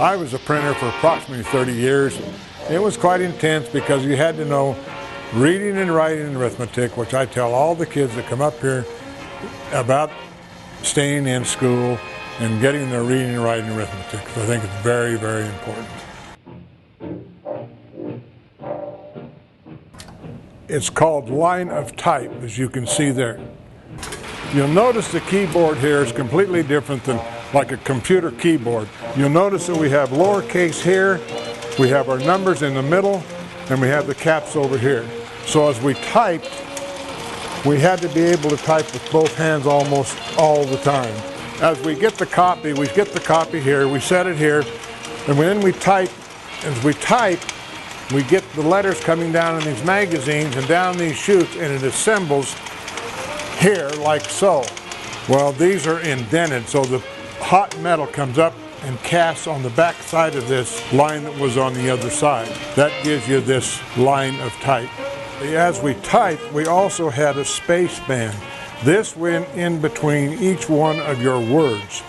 I was a printer for approximately 30 years. It was quite intense because you had to know reading and writing and arithmetic, which I tell all the kids that come up here about staying in school and getting their reading and writing and arithmetic. So I think it's very, very important. It's called line of type, as you can see there. You'll notice the keyboard here is completely different than like a computer keyboard. You'll notice that we have lowercase here, we have our numbers in the middle, and we have the caps over here. So as we typed, we had to be able to type with both hands almost all the time. As we get the copy here, we set it here, and then we type. As we type, we get the letters coming down in these magazines and down these chutes, and it assembles here like so. Well, these are indented, so the hot metal comes up and casts on the back side of this line that was on the other side. That gives you this line of type. As we typed, we also had a space band. This went in between each one of your words,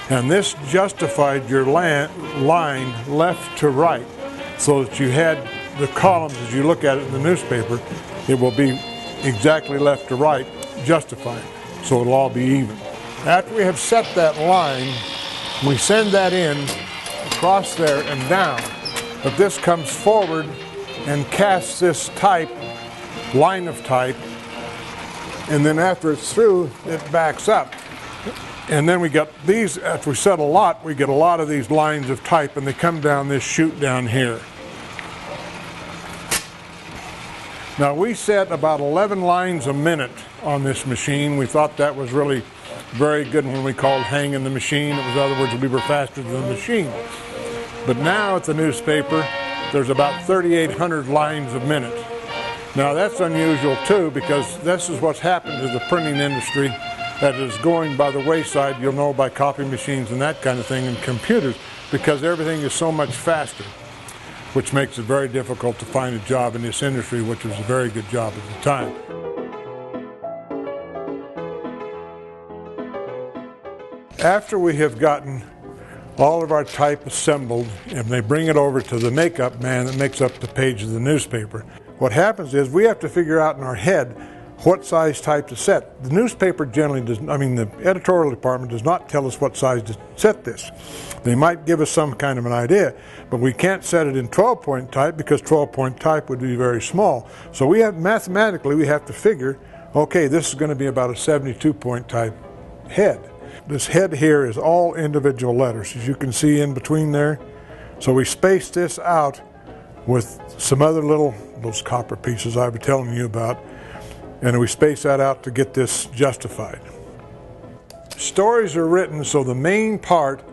and this justified your line left to right, so that you had the columns, as you look at it in the newspaper, it will be exactly left to right, justified, so it'll all be even. After we have set that line, we send that in across there and down, but this comes forward and casts this type, line of type, and then after it's through, it backs up. And then we got these, after we set a lot, we get a lot of these lines of type, and they come down this chute down here. Now we set about 11 lines a minute on this machine. We thought that was really very good when we called hanging the machine. It was, in other words, we were faster than the machine. But now at the newspaper, there's about 3,800 lines a minute. Now that's unusual too, because this is what's happened to the printing industry that is going by the wayside, you'll know, by copy machines and that kind of thing, and computers, because everything is so much faster, which makes it very difficult to find a job in this industry, which was a very good job at the time. After we have gotten all of our type assembled, and they bring it over to the makeup man that makes up the page of the newspaper, what happens is we have to figure out in our head what size type to set. The newspaper generally doesn't, the editorial department does not tell us what size to set this. They might give us some kind of an idea, but we can't set it in 12-point type because 12-point type would be very small. So we have, mathematically, we have to figure, okay, this is going to be about a 72-point type head. This head here is all individual letters, as you can see in between there. So we space this out with some other those copper pieces I was telling you about, and we space that out to get this justified. Stories are written so the main part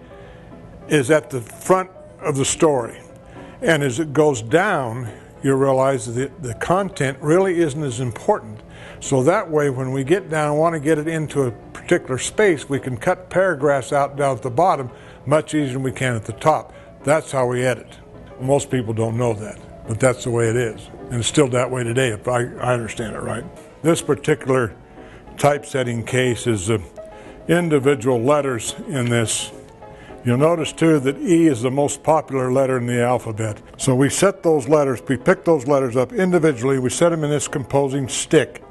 is at the front of the story, and as it goes down, you realize that the content really isn't as important. So that way, when we get down and want to get it into a particular space, we can cut paragraphs out down at the bottom much easier than we can at the top. That's how we edit. Most people don't know that, but that's the way it is. And it's still that way today, if I understand it right. This particular typesetting case is individual letters in this. You'll notice too that E is the most popular letter in the alphabet. So we set those letters, we pick those letters up individually, we set them in this composing stick.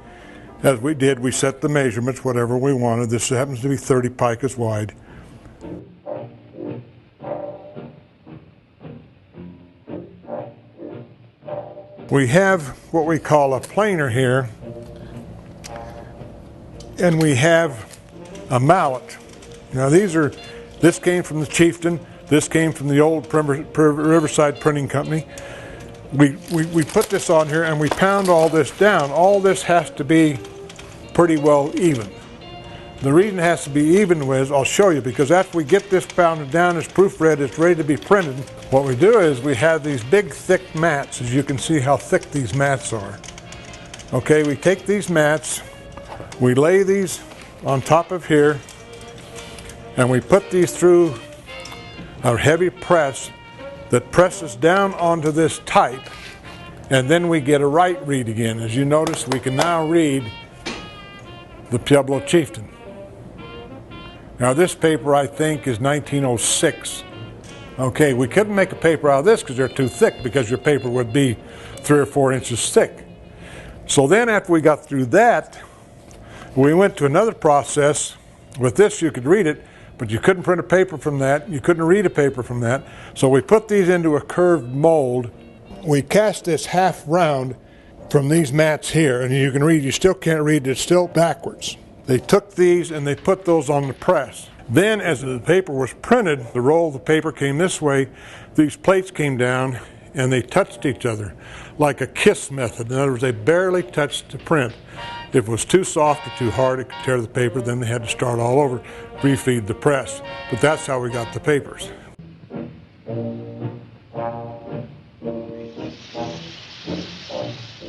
As we did, we set the measurements, whatever we wanted. This happens to be 30 picas wide. We have what we call a planer here, and we have a mallet. Now this came from the Chieftain, this came from the old Riverside Printing Company. We put this on here and we pound all this down. All this has to be pretty well even. The reason it has to be even with, I'll show you, because after we get this pounded down, it's proofread, it's ready to be printed. What we do is we have these big thick mats, as you can see how thick these mats are. Okay, we take these mats, we lay these on top of here, and we put these through a heavy press that presses down onto this type, and then we get a right read again. As you notice, we can now read the Pueblo Chieftain. Now this paper, I think, is 1906 Okay, we couldn't make a paper out of this because they're too thick, because your paper would be 3 or 4 inches thick. So then after we got through that, we went to another process. With this you could read it, but you couldn't print a paper from that. You couldn't read a paper from that. So we put these into a curved mold. We cast this half round from these mats here, and you can read, you still can't read, it's still backwards. They took these and they put those on the press. Then as the paper was printed, the roll of the paper came this way, these plates came down and they touched each other like a kiss method. In other words, they barely touched the print. If it was too soft or too hard, it could tear the paper, then they had to start all over, refeed the press. But that's how we got the papers.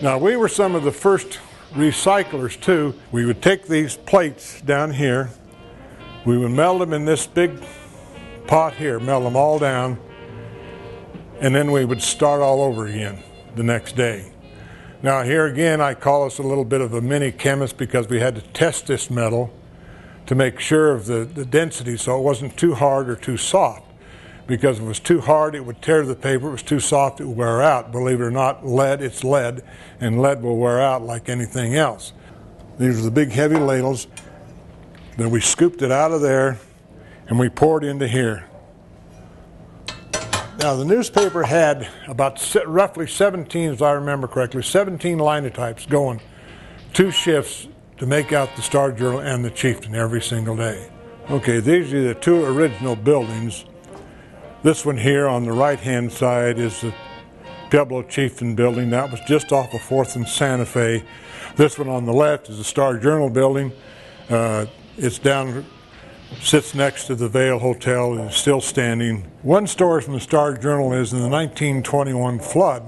Now, we were some of the first recyclers too. We would take these plates down here, we would melt them in this big pot here, melt them all down, and then we would start all over again the next day. Now here again, I call us a little bit of a mini chemist, because we had to test this metal to make sure of the density, so it wasn't too hard or too soft. Because if it was too hard, it would tear the paper. If it was too soft, it would wear out. Believe it or not, lead, it's lead, and lead will wear out like anything else. These are the big heavy ladles. Then we scooped it out of there and we poured into here. Now the newspaper had about roughly 17, as I remember correctly, 17 linotypes going 2 shifts to make out the Star Journal and the Chieftain every single day. Okay, these are the 2 original buildings. This one here on the right-hand side is the Pueblo Chieftain building. That was just off of 4th and Santa Fe. This one on the left is the Star Journal building. It's down, sits next to the Vail Hotel, and is still standing. One story from the Star Journal is in the 1921 flood,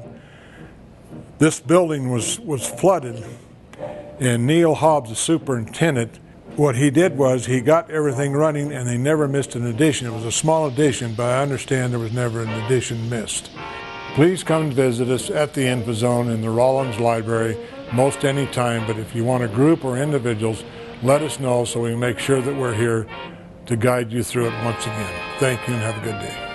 this building was flooded, and Neil Hobbs, the superintendent, what he did was he got everything running and they never missed an edition. It was a small edition, but I understand there was never an edition missed. Please come visit us at the InfoZone in the Rawlings Library most any time, but if you want a group or individuals, let us know so we can make sure that we're here to guide you through it once again. Thank you and have a good day.